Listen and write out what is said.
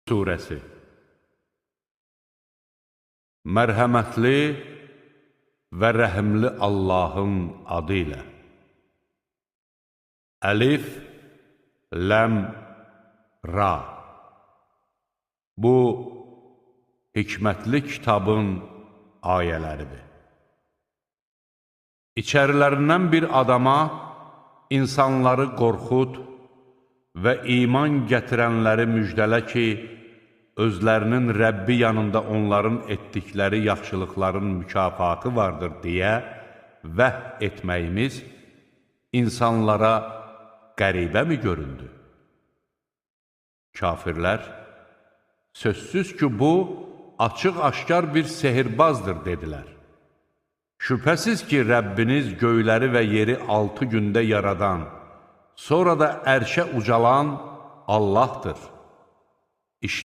Suresi Mərhəmətli və rəhimli Allahın adı ilə. Əlif, Ləm, Ra. Bu, hikmətli kitabın ayələridir. İçərilərindən bir adama insanları qorxud və iman gətirənləri müjdələ ki, özlərinin Rəbbi yanında onların etdikləri yaxşılıqların mükafatı vardır deyə vəh etməyimiz insanlara qəribə mi göründü? Kafirlər, sözsüz ki, bu, açıq-aşkar bir sehirbazdır, dedilər. Şübhəsiz ki, Rəbbiniz göyləri və yeri 6 gündə yaradan, sonra da ərşə ucalan Allahdır.